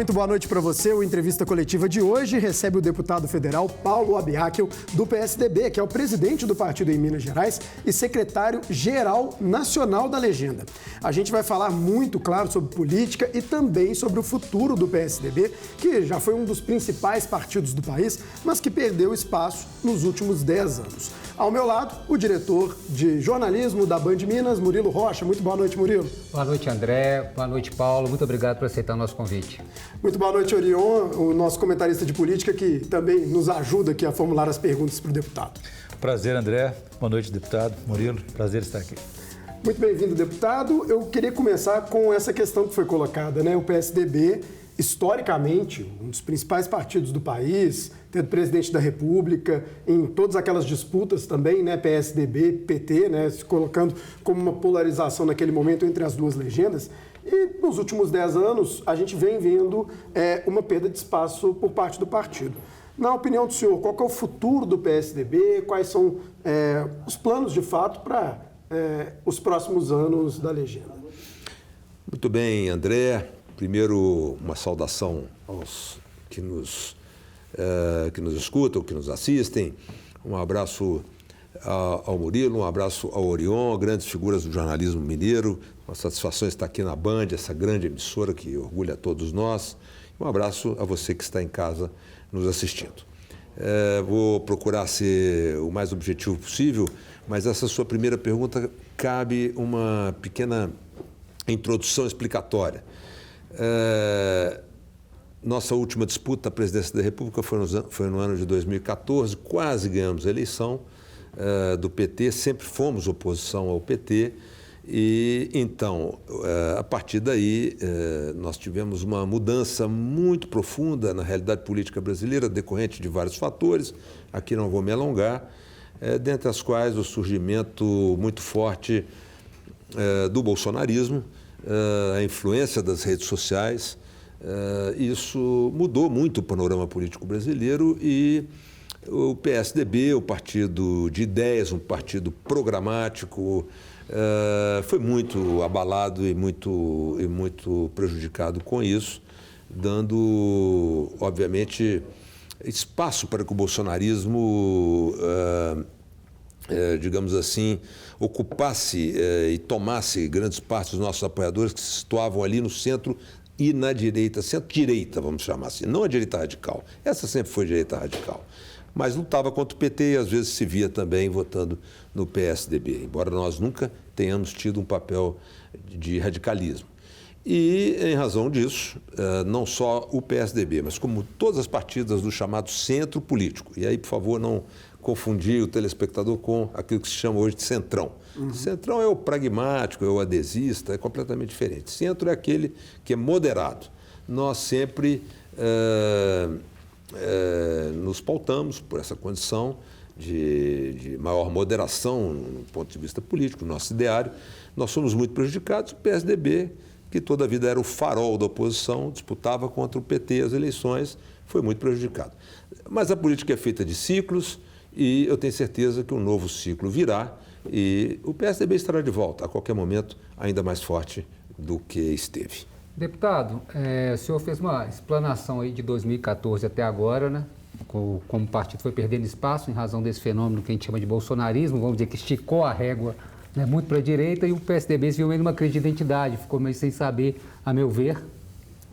muito boa noite para você. O Entrevista Coletiva de hoje recebe o deputado federal Paulo Abiaquil, do PSDB, que é o presidente do partido em Minas Gerais e secretário-geral nacional da legenda. A gente vai falar muito, claro, sobre política e também sobre o futuro do PSDB, que já foi um dos principais partidos do país, mas que perdeu espaço nos últimos 10 anos. Ao meu lado, o diretor de jornalismo da Band Minas, Murilo Rocha. Muito boa noite, Murilo. Boa noite, André. Boa noite, Paulo. Muito obrigado por aceitar o nosso convite. Muito boa noite, Orion, o nosso comentarista de política, que também nos ajuda aqui a formular as perguntas para o deputado. Prazer, André. Boa noite, deputado. Murilo, prazer estar aqui. Muito bem-vindo, deputado. Eu queria começar com essa questão que foi colocada, né? O PSDB, historicamente, um dos principais partidos do país, tendo presidente da República, em todas aquelas disputas também, né? PSDB, PT, né? Se colocando como uma polarização naquele momento entre as duas legendas. E nos últimos 10 anos, a gente vem vendo uma perda de espaço por parte do partido. Na opinião do senhor, qual que é o futuro do PSDB? Quais são os planos, de fato, para os próximos anos da legenda? Muito bem, André. Primeiro, uma saudação aos que nos escutam, que nos assistem. Um abraço ao Murilo, um abraço ao Orion, grandes figuras do jornalismo mineiro. Uma satisfação estar aqui na Band, essa grande emissora que orgulha a todos nós. Um abraço a você que está em casa nos assistindo. Vou procurar ser o mais objetivo possível, mas essa sua primeira pergunta cabe uma pequena introdução explicatória. Nossa última disputa à presidência da República foi no ano de 2014, quase ganhamos a eleição do PT, sempre fomos oposição ao PT. E então, a partir daí, nós tivemos uma mudança muito profunda na realidade política brasileira, decorrente de vários fatores, aqui não vou me alongar, dentre as quais o surgimento muito forte do bolsonarismo, a influência das redes sociais. Isso mudou muito o panorama político brasileiro e o PSDB, o partido de ideias, um partido programático, foi muito abalado e muito prejudicado com isso, dando, obviamente, espaço para que o bolsonarismo, digamos assim, ocupasse e tomasse grandes partes dos nossos apoiadores que se situavam ali no centro e na direita, centro-direita, vamos chamar assim, não a direita radical. Essa sempre foi direita radical. Mas lutava contra o PT e às vezes se via também votando no PSDB, embora nós nunca tenhamos tido um papel de radicalismo. E, em razão disso, não só o PSDB, mas como todas as partidas do chamado centro político, e aí, por favor, não confundir o telespectador com aquilo que se chama hoje de centrão. Centrão é o pragmático, é o adesista, é completamente diferente. Centro é aquele que é moderado. Nós sempre nos pautamos por essa condição de maior moderação no ponto de vista político, nosso ideário. Nós somos muito prejudicados. O PSDB, que toda a vida era o farol da oposição, disputava contra o PT as eleições, foi muito prejudicado. Mas a política é feita de ciclos e eu tenho certeza que um novo ciclo virá e o PSDB estará de volta a qualquer momento ainda mais forte do que esteve. Deputado, o senhor fez uma explanação aí de 2014 até agora, né? Como o partido foi perdendo espaço em razão desse fenômeno que a gente chama de bolsonarismo, vamos dizer que esticou a régua, né, muito para a direita, e o PSDB se viu meio numa crise de identidade, ficou meio sem saber, a meu ver,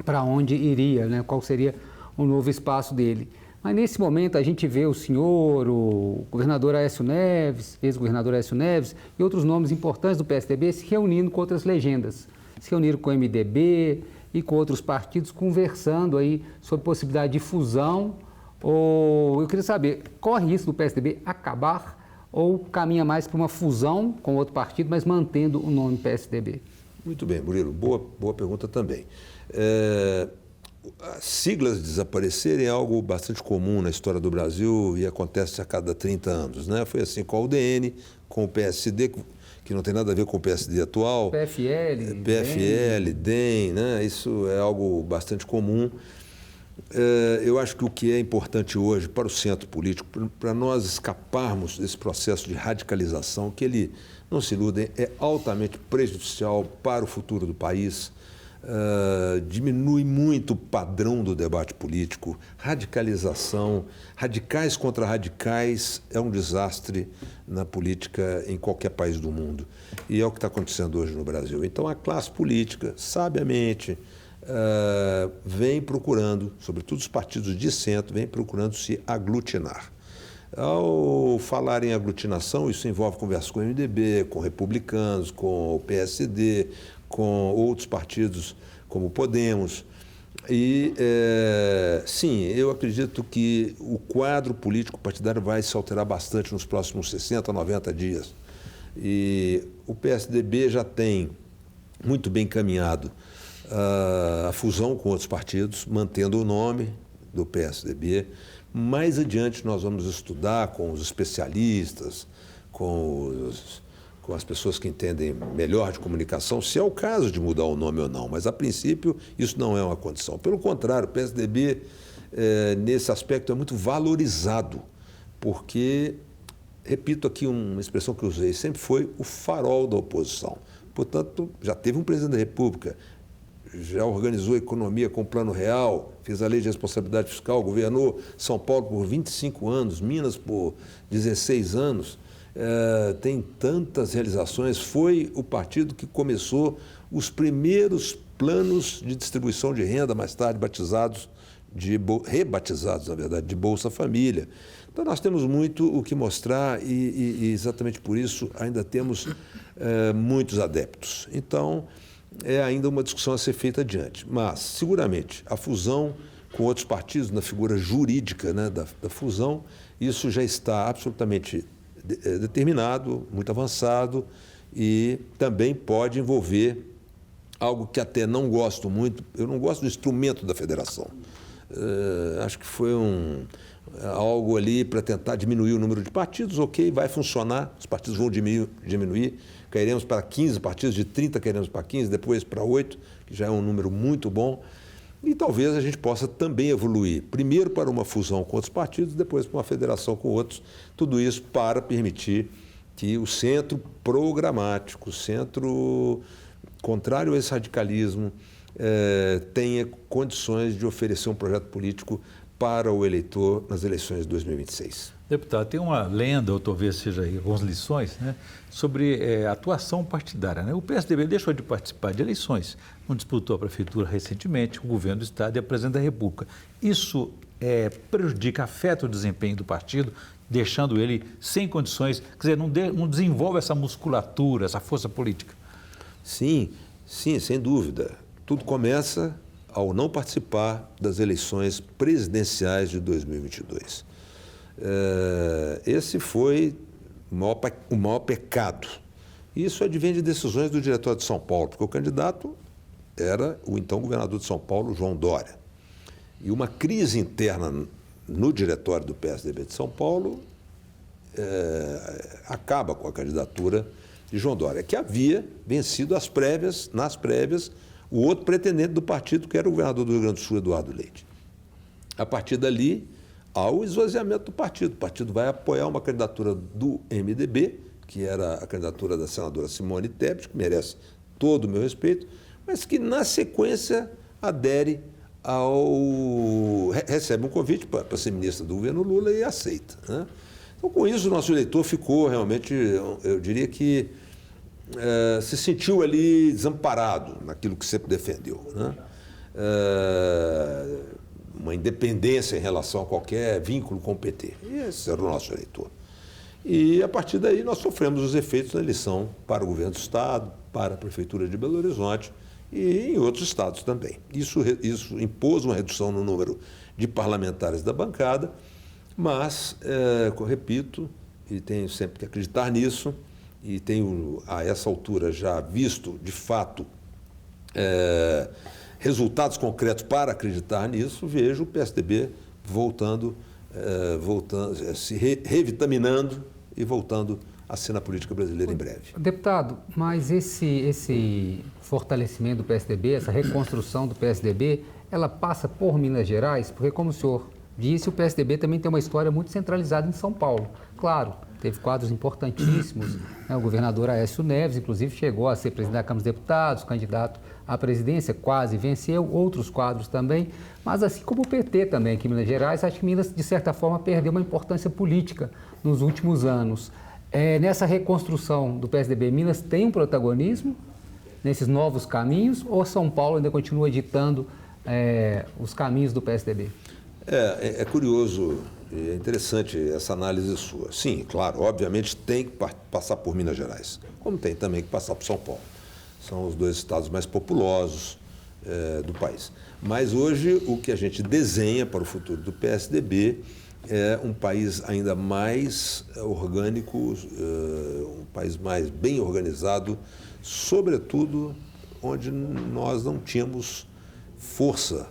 para onde iria, né, qual seria o novo espaço dele. Mas nesse momento a gente vê o senhor, o governador Aécio Neves, ex-governador Aécio Neves e outros nomes importantes do PSDB se reunindo com outras legendas. Se reuniram com o MDB e com outros partidos, conversando aí sobre possibilidade de fusão. Ou eu queria saber, corre isso do PSDB acabar ou caminha mais para uma fusão com outro partido, mas mantendo o nome PSDB? Muito bem, Murilo. Boa pergunta também. As siglas desaparecerem é algo bastante comum na história do Brasil e acontece a cada 30 anos, né? Foi assim com a UDN, com o PSD, que não tem nada a ver com o PSD atual. PFL, DEM, né? Isso é algo bastante comum. Eu acho que o que é importante hoje para o centro político, para nós escaparmos desse processo de radicalização, que ele, não se iludem, é altamente prejudicial para o futuro do país, diminui muito o padrão do debate político, radicalização, radicais contra radicais é um desastre na política em qualquer país do mundo. E é o que está acontecendo hoje no Brasil. Então a classe política, sabiamente, vem procurando, sobretudo os partidos de centro, vem procurando se aglutinar. Ao falar em aglutinação, isso envolve conversas com o MDB, com republicanos, com o PSD, com outros partidos como o Podemos. E, sim, eu acredito que o quadro político partidário vai se alterar bastante nos próximos 60, 90 dias. E o PSDB já tem muito bem encaminhado a fusão com outros partidos, mantendo o nome do PSDB. Mais adiante nós vamos estudar com os especialistas, com as pessoas que entendem melhor de comunicação, se é o caso de mudar o nome ou não. Mas, a princípio, isso não é uma condição. Pelo contrário, o PSDB, nesse aspecto, é muito valorizado, porque, repito aqui uma expressão que eu usei, sempre foi o farol da oposição. Portanto, já teve um presidente da República, já organizou a economia com o Plano Real, fez a lei de responsabilidade fiscal, governou São Paulo por 25 anos, Minas por 16 anos, tem tantas realizações. Foi o partido que começou os primeiros planos de distribuição de renda, mais tarde rebatizados, na verdade, de Bolsa Família. Então, nós temos muito o que mostrar e exatamente por isso ainda temos muitos adeptos. Então, é ainda uma discussão a ser feita adiante. Mas, seguramente, a fusão com outros partidos, na figura jurídica, né, da fusão, isso já está absolutamente determinado, muito avançado, e também pode envolver algo que até não gosto muito. Eu não gosto do instrumento da federação. Acho que foi algo ali para tentar diminuir o número de partidos. Ok, vai funcionar, os partidos vão diminuir. Cairemos para 15 partidos, de 30 cairemos para 15, depois para 8, que já é um número muito bom. E talvez a gente possa também evoluir, primeiro para uma fusão com outros partidos, depois para uma federação com outros. Tudo isso para permitir que o centro programático, o centro contrário a esse radicalismo, tenha condições de oferecer um projeto político para o eleitor nas eleições de 2026. Deputado, tem uma lenda, ou talvez seja aí algumas lições, né, sobre a atuação partidária, né? O PSDB deixou de participar de eleições, não disputou a prefeitura recentemente, o governo do Estado e a presidente da República. Isso prejudica, afeta o desempenho do partido, deixando ele sem condições, quer dizer, não desenvolve essa musculatura, essa força política? Sim, sem dúvida. Tudo começa ao não participar das eleições presidenciais de 2022. Esse foi o maior pecado. Isso advém de decisões do Diretório de São Paulo, porque o candidato era o então governador de São Paulo, João Dória. E uma crise interna no Diretório do PSDB de São Paulo acaba com a candidatura de João Dória, que havia vencido nas prévias, o outro pretendente do partido, que era o governador do Rio Grande do Sul, Eduardo Leite. A partir dali, há o esvaziamento do partido. O partido vai apoiar uma candidatura do MDB, que era a candidatura da senadora Simone Tebet, que merece todo o meu respeito, mas que, na sequência, recebe um convite para ser ministra do governo Lula e aceita, né? Então, com isso, o nosso eleitor ficou realmente, eu diria que se sentiu ali desamparado naquilo que sempre defendeu, né? Uma independência em relação a qualquer vínculo com o PT. E esse era o nosso eleitor. E, a partir daí, nós sofremos os efeitos da eleição para o governo do Estado, para a Prefeitura de Belo Horizonte e em outros estados também. Isso impôs uma redução no número de parlamentares da bancada, mas, repito, e tenho sempre que acreditar nisso, e tenho, a essa altura, já visto, de fato, resultados concretos para acreditar nisso, vejo o PSDB voltando, se revitaminando e voltando a ser na política brasileira em breve. Deputado, mas esse fortalecimento do PSDB, essa reconstrução do PSDB, ela passa por Minas Gerais? Porque, como o senhor disse, o PSDB também tem uma história muito centralizada em São Paulo. Claro, teve quadros importantíssimos, né? O governador Aécio Neves, inclusive, chegou a ser presidente da Câmara dos Deputados, candidato a presidência, quase venceu, outros quadros também, mas assim como o PT também aqui em Minas Gerais, acho que Minas, de certa forma, perdeu uma importância política nos últimos anos. Nessa reconstrução do PSDB, Minas tem um protagonismo nesses novos caminhos ou São Paulo ainda continua ditando os caminhos do PSDB? É curioso, é interessante essa análise sua. Sim, claro, obviamente tem que passar por Minas Gerais, como tem também que passar por São Paulo. São os dois estados mais populosos do país. Mas hoje o que a gente desenha para o futuro do PSDB é um país ainda mais orgânico, um país mais bem organizado, sobretudo onde nós não tínhamos força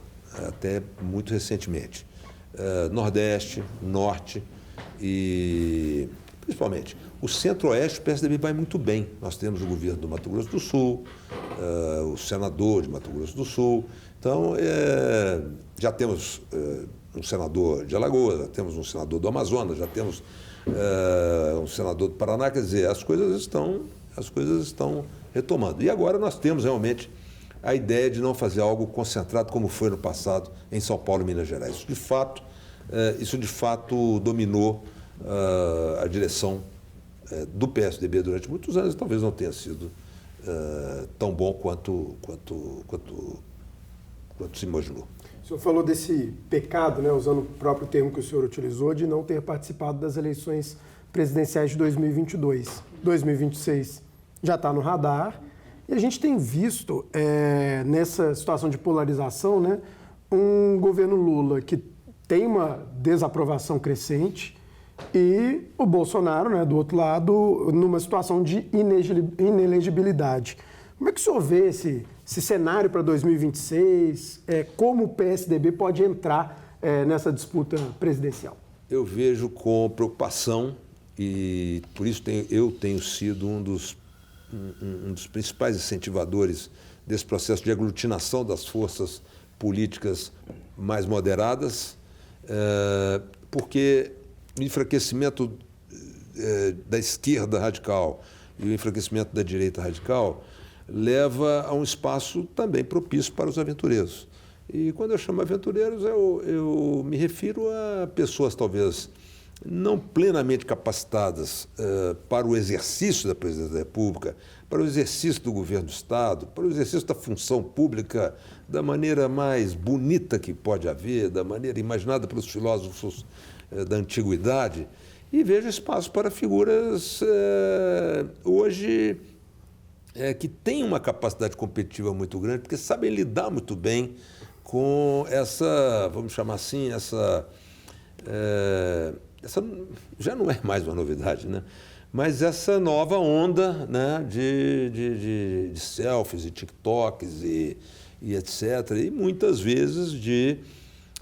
até muito recentemente. Nordeste, Norte e, principalmente, o Centro-Oeste, o PSDB vai muito bem. Nós temos o governo do Mato Grosso do Sul, o senador de Mato Grosso do Sul. Então, já temos um senador de Alagoas, já temos um senador do Amazonas, já temos um senador do Paraná. Quer dizer, as coisas estão retomando. E agora nós temos realmente a ideia de não fazer algo concentrado como foi no passado em São Paulo e Minas Gerais. Isso de fato dominou a direção do PSDB durante muitos anos e talvez não tenha sido tão bom quanto se imaginou. O senhor falou desse pecado, né, usando o próprio termo que o senhor utilizou, de não ter participado das eleições presidenciais de 2022. 2026 já está no radar. E a gente tem visto, nessa situação de polarização, né, um governo Lula que tem uma desaprovação crescente e o Bolsonaro, né, do outro lado, numa situação de inelegibilidade. Como é que o senhor vê esse cenário para 2026? Como o PSDB pode entrar nessa disputa presidencial? Eu vejo com preocupação e por isso eu tenho sido um dos principais incentivadores desse processo de aglutinação das forças políticas mais moderadas, porque o enfraquecimento da esquerda radical e o enfraquecimento da direita radical leva a um espaço também propício para os aventureiros. E quando eu chamo aventureiros, eu me refiro a pessoas talvez não plenamente capacitadas para o exercício da presidência da República, para o exercício do governo do Estado, para o exercício da função pública da maneira mais bonita que pode haver, da maneira imaginada pelos filósofos da antiguidade, e vejo espaço para figuras hoje que têm uma capacidade competitiva muito grande, porque sabem lidar muito bem com essa, vamos chamar assim, essa já não é mais uma novidade, né? Mas essa nova onda, né, de selfies e TikToks e etc. E muitas vezes de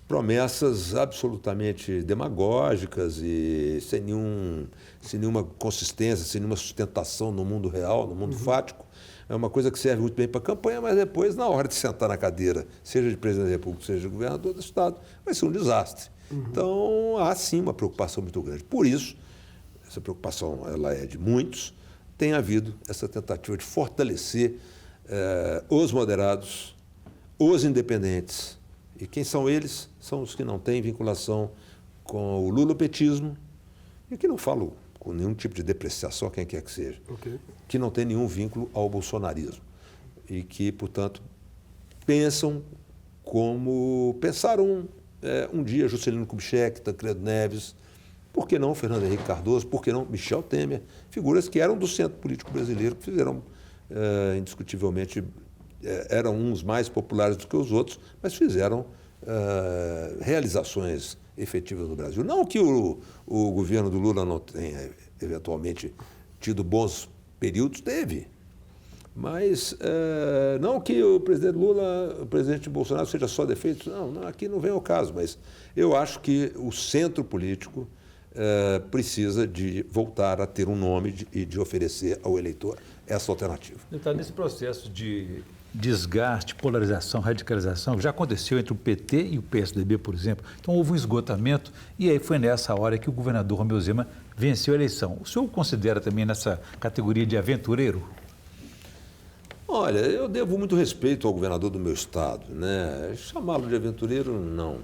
promessas absolutamente demagógicas e sem nenhuma consistência, sem nenhuma sustentação no mundo real, no mundo fático. É uma coisa que serve muito bem para a campanha, mas depois, na hora de sentar na cadeira, seja de presidente da República, seja de governador do Estado, vai ser um desastre. Então, há sim uma preocupação muito grande. Por isso, essa preocupação ela é de muitos, tem havido essa tentativa de fortalecer os moderados, os independentes. E quem são eles? São os que não têm vinculação com o lulopetismo e que não falam com nenhum tipo de depreciação, quem quer que seja, que não tem nenhum vínculo ao bolsonarismo e que, portanto, pensam como pensaram um dia Juscelino Kubitschek, Tancredo Neves, por que não Fernando Henrique Cardoso, por que não Michel Temer, figuras que eram do centro político brasileiro, que fizeram indiscutivelmente, eram uns mais populares do que os outros, mas fizeram realizações efetivas no Brasil. Não que o governo do Lula não tenha, eventualmente, tido bons períodos, teve. Mas não que o presidente Lula, o presidente Bolsonaro seja só defeitos, não, aqui não vem ao caso, mas eu acho que o centro político precisa de voltar a ter um nome e de oferecer ao eleitor essa alternativa. Está nesse processo de desgaste, polarização, radicalização, que já aconteceu entre o PT e o PSDB, por exemplo. Então houve um esgotamento e aí foi nessa hora que o governador Romeu Zema venceu a eleição. O senhor considera também nessa categoria de aventureiro? Olha, eu devo muito respeito ao governador do meu estado, né? Chamá-lo de aventureiro, não.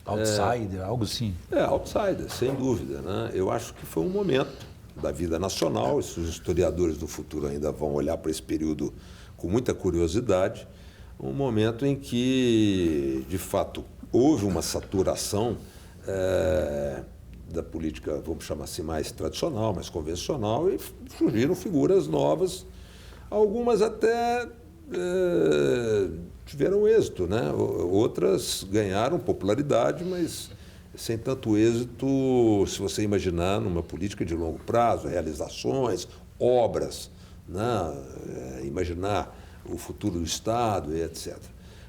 Outsider, algo assim. Outsider, sem dúvida, né? Eu acho que foi um momento da vida nacional, os historiadores do futuro ainda vão olhar para esse período com muita curiosidade, um momento em que, de fato, houve uma saturação da política, vamos chamar assim, mais tradicional, mais convencional, e surgiram figuras novas, algumas até tiveram êxito, né? Outras ganharam popularidade, mas sem tanto êxito, se você imaginar numa política de longo prazo, realizações, obras, né? Imaginar o futuro do Estado, etc.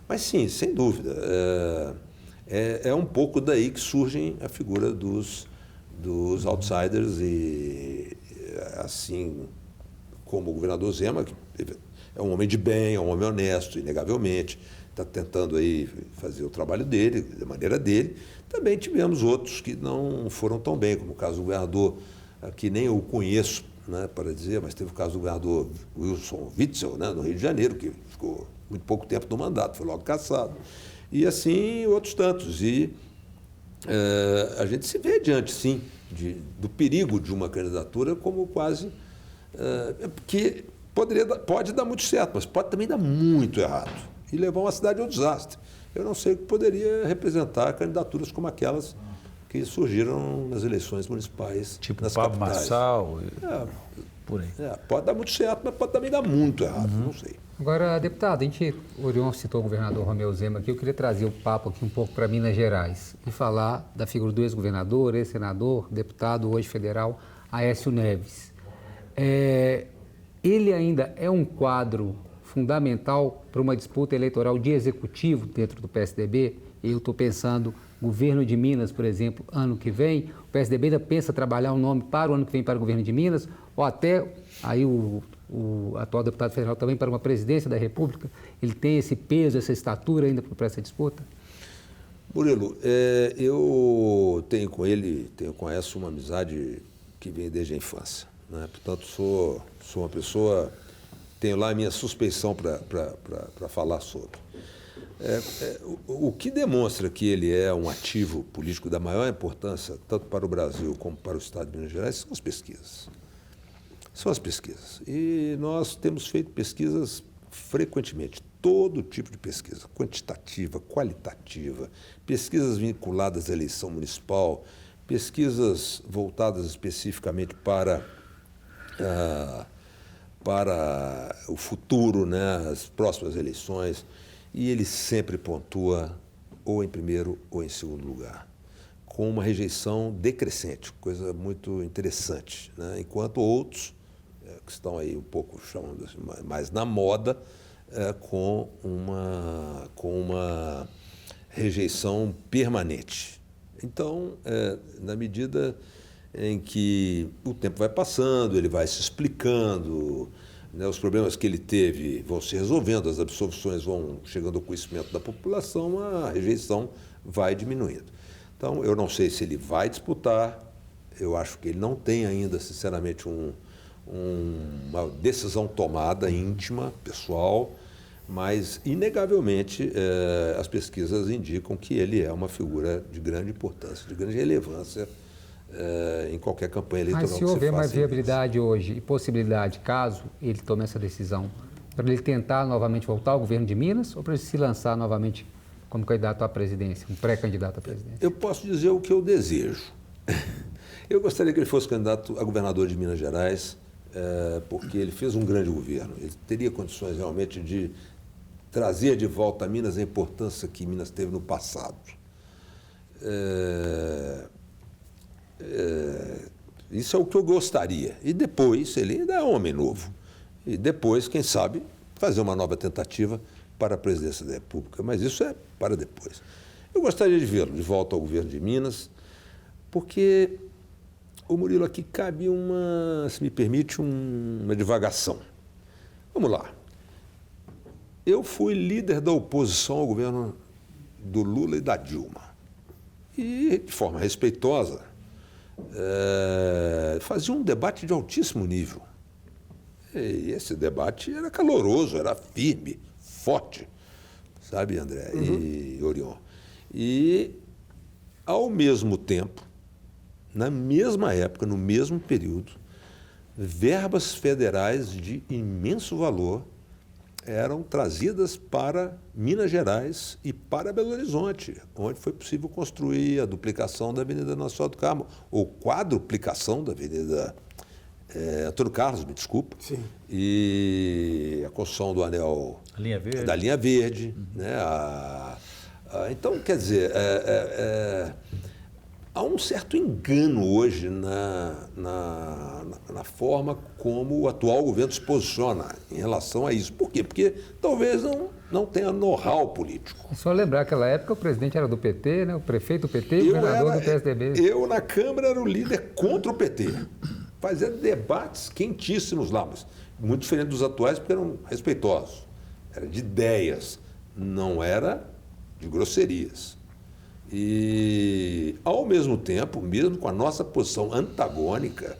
Mas sim, sem dúvida, é um pouco daí que surgem a figura dos outsiders e assim como o governador Zema, que é um homem de bem, é um homem honesto, inegavelmente, está tentando aí fazer o trabalho dele, da maneira dele. Também tivemos outros que não foram tão bem, como o caso do governador, que nem eu conheço, né, para dizer, mas teve o caso do governador Wilson Witzel, né, no Rio de Janeiro, que ficou muito pouco tempo no mandato, foi logo cassado. E assim outros tantos. E a gente se vê diante, sim, do perigo de uma candidatura como quase... que pode dar muito certo, mas pode também dar muito errado e levar uma cidade ao desastre. Eu não sei o que poderia representar candidaturas como aquelas que surgiram nas eleições municipais, tipo nas Pablo capitais. Marçal, por aí. Pode dar muito certo, mas pode também dar muito errado, não sei. Agora, deputado, o Orion citou o governador Romeu Zema aqui, eu queria trazer o papo aqui um pouco para Minas Gerais e falar da figura do ex-governador, ex-senador, deputado, hoje federal, Aécio Neves. Ele ainda é um quadro fundamental para uma disputa eleitoral de executivo dentro do PSDB? Eu estou pensando, governo de Minas, por exemplo, ano que vem, o PSDB ainda pensa trabalhar um nome para o ano que vem para o governo de Minas, ou até aí o atual deputado federal também para uma presidência da República? Ele tem esse peso, essa estatura ainda para essa disputa? Murilo, eu tenho com ele, tenho com Aécio uma amizade que vem desde a infância, né? Portanto, sou uma pessoa, tenho lá a minha suspeição para falar sobre. O que demonstra que ele é um ativo político da maior importância, tanto para o Brasil como para o Estado de Minas Gerais, são as pesquisas. São as pesquisas. E nós temos feito pesquisas frequentemente, todo tipo de pesquisa, quantitativa, qualitativa, pesquisas vinculadas à eleição municipal, pesquisas voltadas especificamente para o futuro, né, as próximas eleições, e ele sempre pontua ou em primeiro ou em segundo lugar, com uma rejeição decrescente, coisa muito interessante, né? Enquanto outros, que estão aí um pouco chamando assim, mais na moda, com uma rejeição permanente. Então, na medida em que o tempo vai passando, ele vai se explicando, né, os problemas que ele teve vão se resolvendo, as absolvições vão chegando ao conhecimento da população, a rejeição vai diminuindo. Então, eu não sei se ele vai disputar, eu acho que ele não tem ainda, sinceramente, uma decisão tomada íntima, pessoal, mas, inegavelmente, as pesquisas indicam que ele é uma figura de grande importância, de grande relevância em qualquer campanha eleitoral. Mas se houver mais viabilidade hoje e possibilidade, caso ele tome essa decisão, para ele tentar novamente voltar ao governo de Minas ou para ele se lançar novamente como candidato à presidência, um pré-candidato à presidência? Eu posso dizer o que eu desejo. Eu gostaria que ele fosse candidato a governador de Minas Gerais, porque ele fez um grande governo. Ele teria condições realmente de trazer de volta a Minas a importância que Minas teve no passado. Isso é o que eu gostaria. E depois, ele ainda é um homem novo. E depois, quem sabe, fazer uma nova tentativa para a presidência da República. Mas isso é para depois. Eu gostaria de vê-lo de volta ao governo de Minas, porque o Murilo aqui cabe se me permite, uma divagação. Vamos lá. Eu fui líder da oposição ao governo do Lula e da Dilma. E, de forma respeitosa, fazia um debate de altíssimo nível. E esse debate era caloroso, era firme, forte, sabe, André e Orion? E, ao mesmo tempo, na mesma época, no mesmo período, verbas federais de imenso valor eram trazidas para Minas Gerais e para Belo Horizonte, onde foi possível construir a duplicação da Avenida Nossa Senhora do Carmo, ou quadruplicação da Avenida Antônio Carlos, me desculpa, Sim. e a construção do anel da linha verde. Né? Então, quer dizer, há um certo engano hoje na forma como o atual governo se posiciona em relação a isso. Por quê? Porque talvez não tenha know-how político. Só lembrar que naquela época o presidente era do PT, né? O prefeito do PT e o governador do PSDB. Eu, na Câmara, era o líder contra o PT. Fazia debates quentíssimos lá, mas muito diferente dos atuais, porque eram respeitosos. Era de ideias, não era de grosserias. E, ao mesmo tempo, mesmo com a nossa posição antagônica,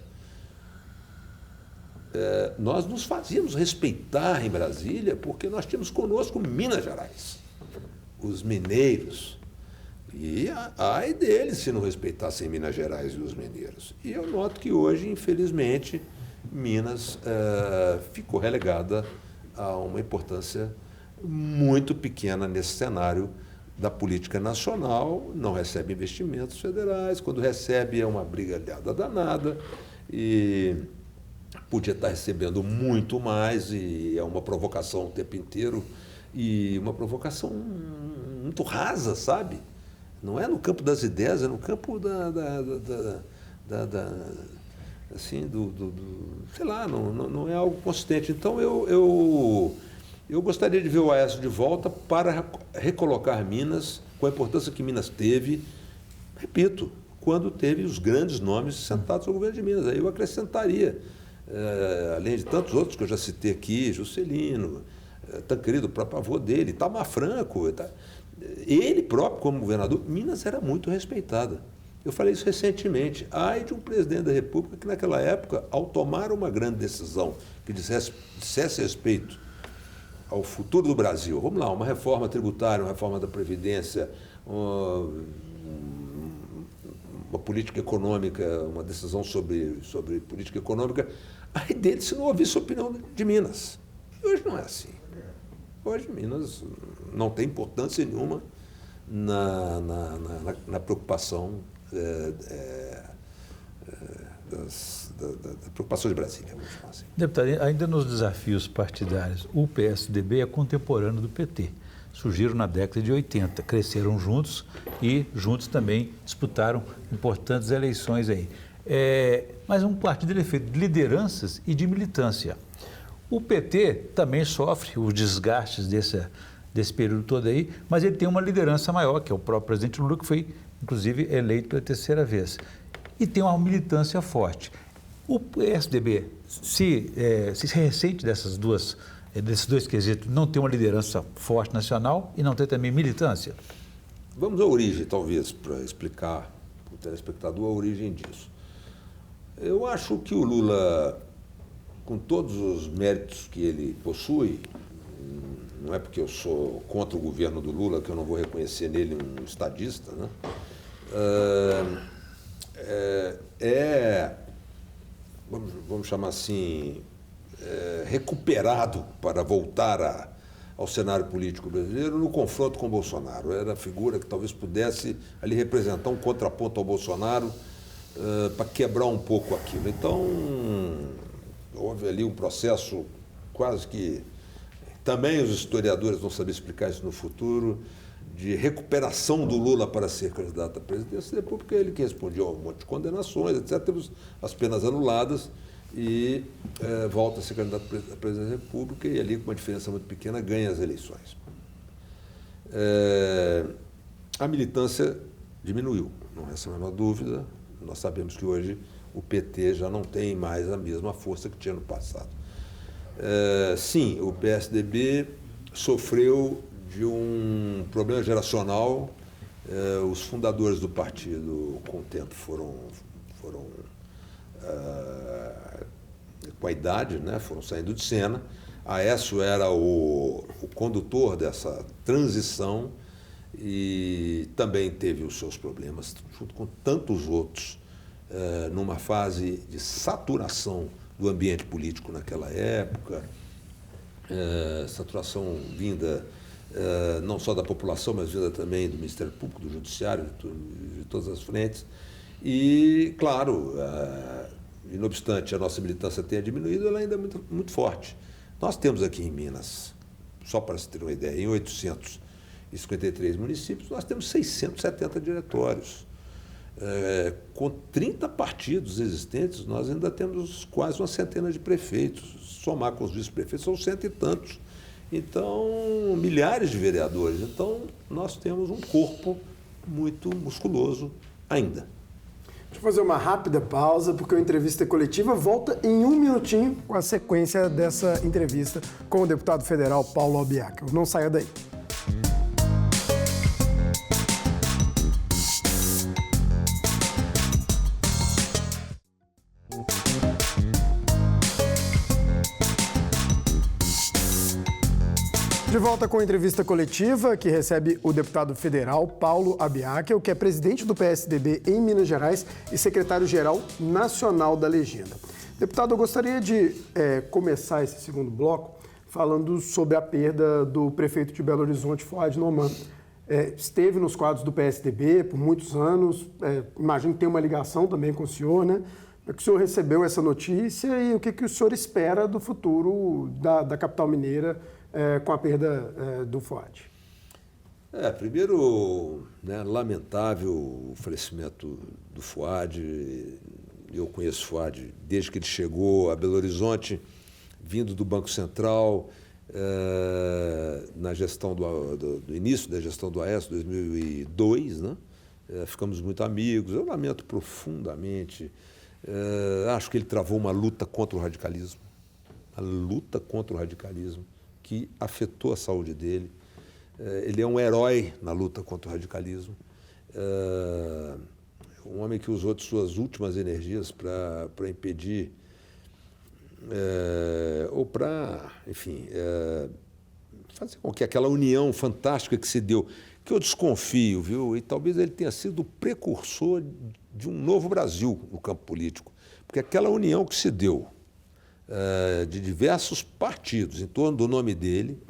nós nos fazíamos respeitar em Brasília porque nós tínhamos conosco Minas Gerais, os mineiros. E ai deles se não respeitassem Minas Gerais e os mineiros. E eu noto que hoje, infelizmente, Minas ficou relegada a uma importância muito pequena nesse cenário da política nacional, não recebe investimentos federais, quando recebe é uma brigalhada danada e podia estar recebendo muito mais e é uma provocação o tempo inteiro e uma provocação muito rasa, sabe? Não é no campo das ideias, é no campo assim, sei lá, não é algo consistente. Então eu gostaria de ver o Aécio de volta para recolocar Minas com a importância que Minas teve, repito, quando teve os grandes nomes sentados no governo de Minas. Aí eu acrescentaria, além de tantos outros que eu já citei aqui, Juscelino, Tancredo, o próprio avô dele, Itamar Franco, ele próprio como governador, Minas era muito respeitada. Eu falei isso recentemente. Ai de um presidente da República que naquela época, ao tomar uma grande decisão que dissesse respeito ao futuro do Brasil, vamos lá, uma reforma tributária, uma reforma da Previdência, uma política econômica, uma decisão sobre política econômica, aí dele se não ouvisse a opinião de Minas. E hoje não é assim. Hoje Minas não tem importância nenhuma na preocupação da preocupação de Brasília, vamos falar assim. Deputado, ainda nos desafios partidários, o PSDB é contemporâneo do PT. Surgiram na década de 80, cresceram juntos e juntos também disputaram importantes eleições aí. Mas um partido ele é feito de lideranças e de militância. O PT também sofre os desgastes desse período todo aí, mas ele tem uma liderança maior, que é o próprio presidente Lula, que foi, inclusive, eleito pela terceira vez. E tem uma militância forte. O PSDB se ressente desses dois quesitos, não tem uma liderança forte nacional e não tem também militância? Vamos à origem, talvez, para explicar para o telespectador a origem disso. Eu acho que o Lula, com todos os méritos que ele possui, não é porque eu sou contra o governo do Lula que eu não vou reconhecer nele um estadista, né? Vamos chamar assim, recuperado para voltar ao cenário político brasileiro no confronto com o Bolsonaro. Era a figura que talvez pudesse ali representar um contraponto ao Bolsonaro para quebrar um pouco aquilo. Então, houve ali um processo quase que, também os historiadores vão saber explicar isso no futuro, de recuperação do Lula para ser candidato à presidência da República, ele que respondia a um monte de condenações, etc., temos as penas anuladas e volta a ser candidato à presidência da República e ali, com uma diferença muito pequena, ganha as eleições. A militância diminuiu, não resta a menor dúvida. Nós sabemos que hoje o PT já não tem mais a mesma força que tinha no passado. Sim, o PSDB sofreu de um problema geracional. Os fundadores do partido, com o tempo, foram com a idade, né, foram saindo de cena. Aécio era o condutor dessa transição e também teve os seus problemas, junto com tantos outros, numa fase de saturação do ambiente político naquela época, saturação vinda não só da população, mas vinda também do Ministério Público, do Judiciário, de todas as frentes. E, claro, e não obstante a nossa militância tenha diminuído, ela ainda é muito, muito forte. Nós temos aqui em Minas, só para se ter uma ideia, em 853 municípios, nós temos 670 diretórios. Com 30 partidos existentes, nós ainda temos quase uma centena de prefeitos. Somar com os vice-prefeitos, são 100 e tantos. Então, milhares de vereadores. Então, nós temos um corpo muito musculoso ainda. Deixa eu fazer uma rápida pausa, porque a entrevista coletiva volta em 1 minutinho com a sequência dessa entrevista com o deputado federal Paulo Abiaca. Não saia daí. De volta com a entrevista coletiva, que recebe o deputado federal Paulo Abiaca, que é presidente do PSDB em Minas Gerais e secretário-geral nacional da Legenda. Deputado, eu gostaria de começar esse segundo bloco falando sobre a perda do prefeito de Belo Horizonte, Fuad Noman. Esteve nos quadros do PSDB por muitos anos, imagino que tem uma ligação também com o senhor, né? Como é que o senhor recebeu essa notícia e o que o senhor espera do futuro da capital mineira com a perda do Fuad? Primeiro, né, lamentável o falecimento do Fuad. Eu conheço o Fuad desde que ele chegou a Belo Horizonte, vindo do Banco Central, na gestão do início da gestão do Aécio, 2002, né? Ficamos muito amigos. Eu lamento profundamente. Acho que ele travou uma luta contra o radicalismo, que afetou a saúde dele. Ele é um herói na luta contra o radicalismo. Um homem que usou de suas últimas energias para impedir, ou para, enfim, fazer com que aquela união fantástica que se deu, que eu desconfio, viu? E talvez ele tenha sido o precursor de um novo Brasil no campo político. Porque aquela união que se deu de diversos partidos em torno do nome dele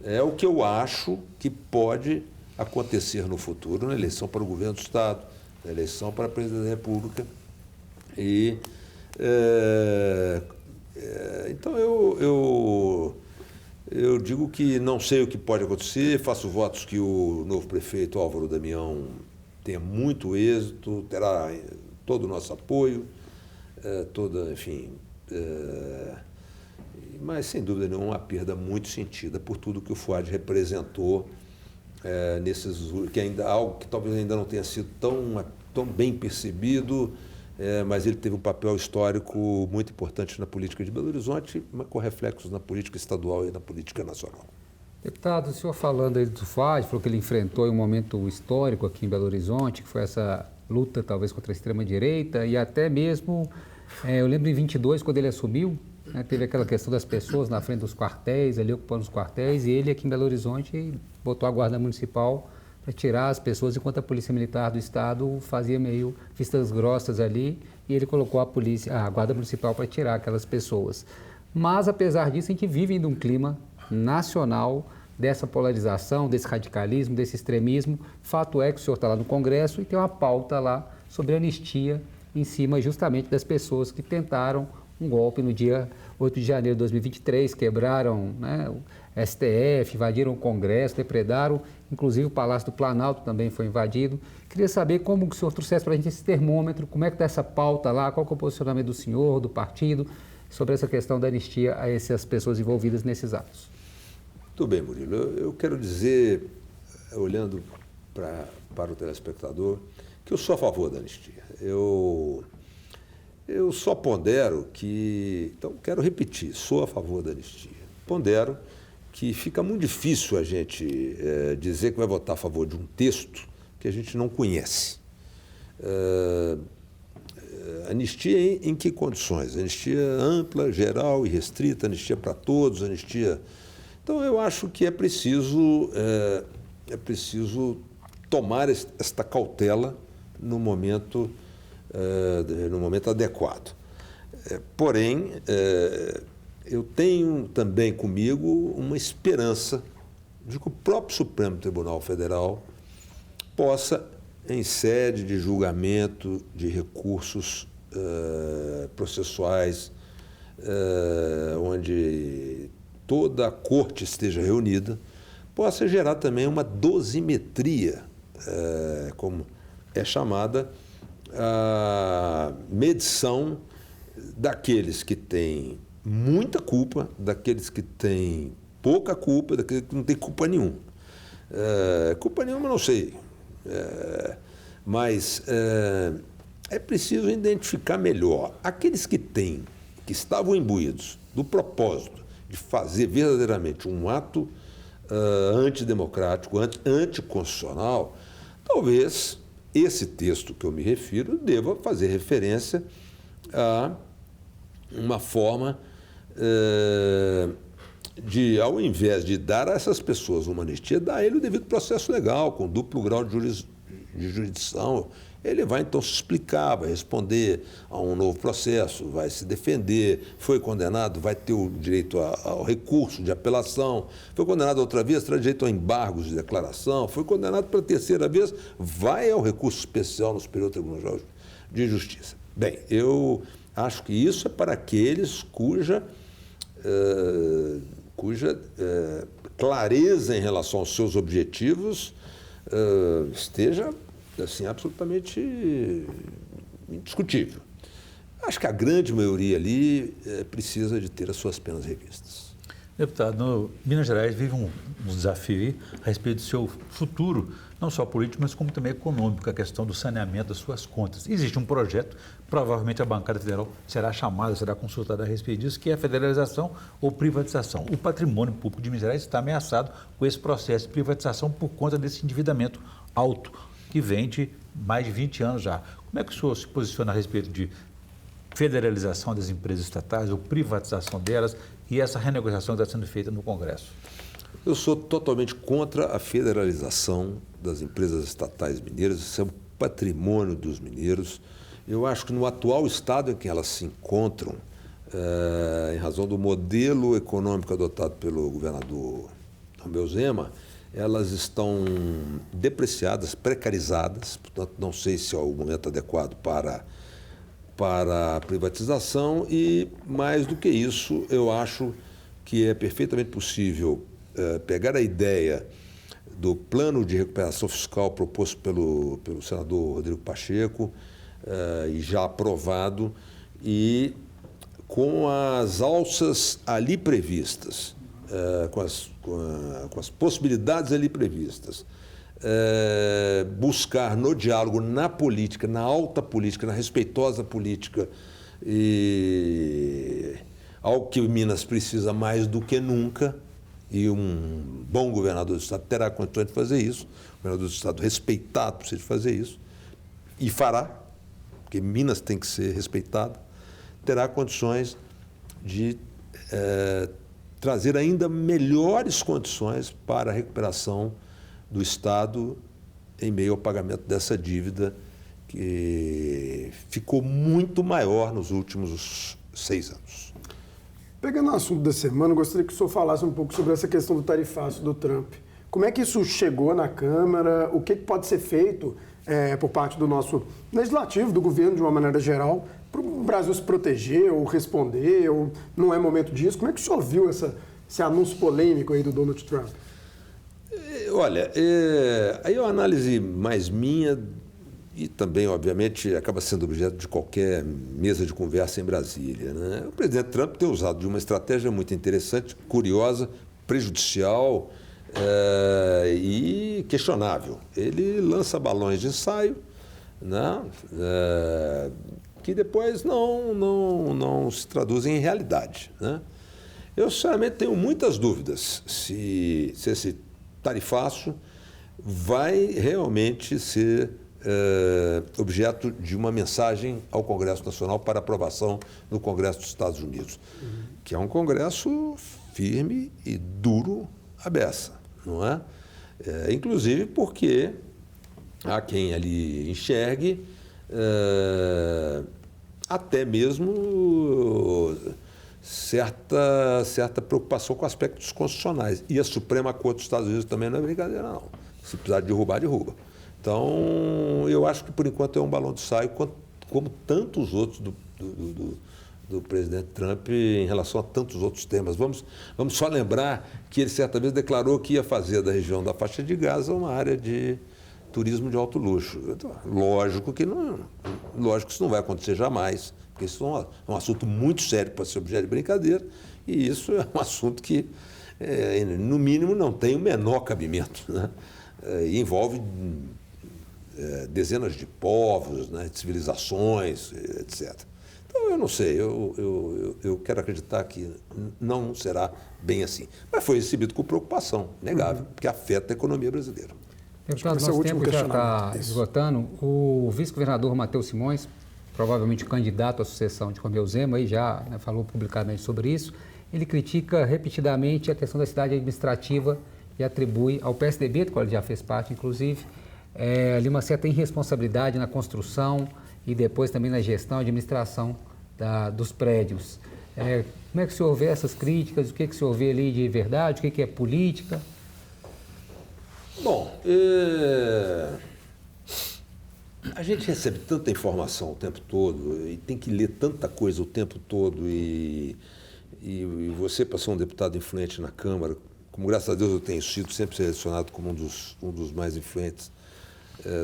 é o que eu acho que pode acontecer no futuro, na eleição para o governo do Estado, na eleição para a presidência da República. E, então, eu digo que não sei o que pode acontecer, faço votos que o novo prefeito Álvaro Damião tenha muito êxito, terá todo o nosso apoio, enfim... mas, sem dúvida nenhuma, uma perda muito sentida por tudo que o Fuad representou, que ainda algo que talvez ainda não tenha sido tão bem percebido, mas ele teve um papel histórico muito importante na política de Belo Horizonte, com reflexos na política estadual e na política nacional. Deputado, o senhor falando aí do Fuad, falou que ele enfrentou um momento histórico aqui em Belo Horizonte, que foi essa luta talvez contra a extrema-direita e até mesmo... eu lembro em 22, quando ele assumiu, né, teve aquela questão das pessoas na frente dos quartéis, ali ocupando os quartéis, e ele aqui em Belo Horizonte botou a Guarda Municipal para tirar as pessoas, enquanto a Polícia Militar do Estado fazia meio vistas grossas ali, e ele colocou a Guarda Municipal para tirar aquelas pessoas. Mas, apesar disso, a gente vive ainda um clima nacional dessa polarização, desse radicalismo, desse extremismo. Fato é que o senhor está lá no Congresso e tem uma pauta lá sobre anistia em cima justamente das pessoas que tentaram um golpe no dia 8 de janeiro de 2023, quebraram, né, o STF, invadiram o Congresso, depredaram, inclusive o Palácio do Planalto também foi invadido. Queria saber como o senhor trouxesse para a gente esse termômetro, como é que está essa pauta lá, qual que é o posicionamento do senhor, do partido, sobre essa questão da anistia a essas pessoas envolvidas nesses atos. Muito bem, Murilo. Eu quero dizer, olhando para o telespectador, que eu sou a favor da anistia. Eu só pondero que... Então, quero repetir, sou a favor da anistia. Pondero que fica muito difícil a gente dizer que vai votar a favor de um texto que a gente não conhece. Anistia em que condições? Anistia ampla, geral e restrita, anistia para todos, anistia... Então, eu acho que é preciso tomar esta cautela no momento adequado. Porém, eu tenho também comigo uma esperança de que o próprio Supremo Tribunal Federal possa, em sede de julgamento de recursos processuais, onde toda a corte esteja reunida, possa gerar também uma dosimetria, como é chamada, a medição daqueles que têm muita culpa, daqueles que têm pouca culpa, daqueles que não têm culpa nenhuma. Culpa nenhuma, não sei. Mas é preciso identificar melhor aqueles que estavam imbuídos do propósito de fazer verdadeiramente um ato antidemocrático, anticonstitucional. Talvez esse texto que eu me refiro deva fazer referência a uma forma de, ao invés de dar a essas pessoas uma anistia, dar a ele o devido processo legal, com duplo grau de jurisdição. Ele vai então se explicar, vai responder a um novo processo, vai se defender, foi condenado, vai ter o direito ao recurso de apelação, foi condenado outra vez, terá direito a embargos de declaração, foi condenado pela terceira vez, vai ao recurso especial no Superior Tribunal de Justiça. Bem, eu acho que isso é para aqueles cuja clareza em relação aos seus objetivos esteja assim, absolutamente indiscutível. Acho que a grande maioria ali precisa de ter as suas penas revistas. Deputado, Minas Gerais vive um desafio aí a respeito do seu futuro, não só político, mas como também econômico, a questão do saneamento das suas contas. Existe um projeto, provavelmente a bancada federal será chamada, será consultada a respeito disso, que é a federalização ou privatização. O patrimônio público de Minas Gerais está ameaçado com esse processo de privatização por conta desse endividamento alto, que vem de mais de 20 anos já. Como é que o senhor se posiciona a respeito de federalização das empresas estatais ou privatização delas e essa renegociação está sendo feita no Congresso? Eu sou totalmente contra a federalização das empresas estatais mineiras, isso é um patrimônio dos mineiros. Eu acho que no atual estado em que elas se encontram, em razão do modelo econômico adotado pelo governador Romeu Zema, elas estão depreciadas, precarizadas, portanto, não sei se é o momento adequado para a privatização e, mais do que isso, eu acho que é perfeitamente possível pegar a ideia do plano de recuperação fiscal proposto pelo senador Rodrigo Pacheco e já aprovado e com as alças ali previstas, com as possibilidades ali previstas, buscar no diálogo, na política, na alta política, na respeitosa política, e algo que Minas precisa mais do que nunca, e um bom governador do Estado terá condições de fazer isso, o governador do Estado respeitado precisa fazer isso, e fará, porque Minas tem que ser respeitada, terá condições de trazer ainda melhores condições para a recuperação do Estado em meio ao pagamento dessa dívida que ficou muito maior nos últimos 6 anos. Pegando o assunto da semana, eu gostaria que o senhor falasse um pouco sobre essa questão do tarifaço do Trump. Como é que isso chegou na Câmara? O que pode ser feito por parte do nosso legislativo, do governo de uma maneira geral, para o Brasil se proteger ou responder, ou não é momento disso? Como é que o senhor viu esse anúncio polêmico aí do Donald Trump? Olha, aí é uma análise mais minha e também, obviamente, acaba sendo objeto de qualquer mesa de conversa em Brasília, né? O presidente Trump tem usado de uma estratégia muito interessante, curiosa, prejudicial e questionável. Ele lança balões de ensaio, né? Que depois não se traduzem em realidade, né? Eu, sinceramente, tenho muitas dúvidas se esse tarifaço vai realmente ser objeto de uma mensagem ao Congresso Nacional para aprovação no Congresso dos Estados Unidos, que é um Congresso firme e duro à beça, não é? Inclusive porque há quem ali enxergue até mesmo certa preocupação com aspectos constitucionais. E a Suprema Corte dos Estados Unidos também não é brincadeira, não. Se precisar derrubar, derruba. Então, eu acho que, por enquanto, é um balão de saio, como tantos outros do presidente Trump em relação a tantos outros temas. Vamos só lembrar que ele, certa vez, declarou que ia fazer da região da faixa de Gaza uma área de turismo de alto luxo. Então, lógico que isso não vai acontecer jamais, porque isso é um assunto muito sério para ser objeto de brincadeira, e isso é um assunto que, no mínimo, não tem o menor cabimento, né? E envolve dezenas de povos, né, de civilizações, etc. Então, eu não sei, eu quero acreditar que não será bem assim. Mas foi recebido com preocupação, negável, porque afeta a economia brasileira. Deputado, nosso tempo já está esgotando. O vice-governador Matheus Simões, provavelmente candidato à sucessão de Romeu Zema, aí já falou publicamente sobre isso, ele critica repetidamente a questão da cidade administrativa e atribui ao PSDB, do qual ele já fez parte, inclusive, ali uma certa irresponsabilidade na construção e depois também na gestão e administração dos prédios. Como é que o senhor vê essas críticas? O que o senhor vê ali de verdade? O que é política? Bom, a gente recebe tanta informação o tempo todo e tem que ler tanta coisa o tempo todo e você, para ser um deputado influente na Câmara, como graças a Deus eu tenho sido sempre selecionado como um dos mais influentes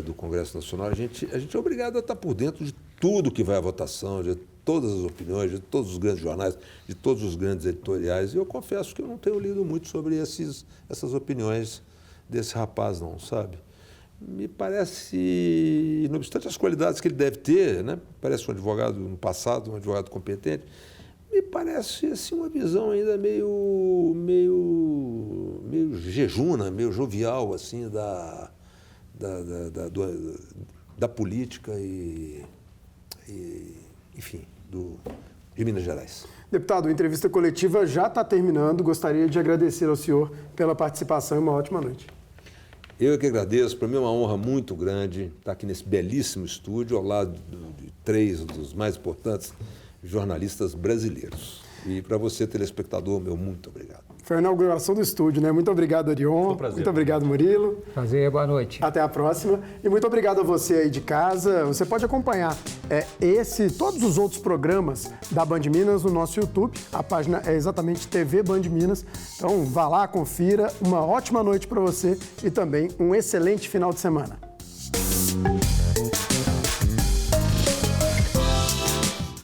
do Congresso Nacional, a gente é obrigado a estar por dentro de tudo que vai à votação, de todas as opiniões, de todos os grandes jornais, de todos os grandes editoriais. E eu confesso que eu não tenho lido muito sobre essas opiniões desse rapaz, não, sabe? Me parece, não obstante as qualidades que ele deve ter, né? Parece um advogado no passado, um advogado competente, me parece assim, uma visão ainda meio jejuna, meio jovial, assim, da política enfim, de Minas Gerais. Deputado, a entrevista coletiva já está terminando. Gostaria de agradecer ao senhor pela participação e uma ótima noite. Eu que agradeço. Para mim é uma honra muito grande estar aqui nesse belíssimo estúdio, ao lado de três dos mais importantes jornalistas brasileiros. E para você, telespectador, meu muito obrigado. Foi a inauguração do estúdio, né? Muito obrigado, Orion. Foi um prazer. Muito obrigado, Murilo. Prazer, boa noite. Até a próxima. E muito obrigado a você aí de casa. Você pode acompanhar todos os outros programas da Band Minas no nosso YouTube. A página é exatamente TV Band Minas. Então, vá lá, confira. Uma ótima noite para você e também um excelente final de semana.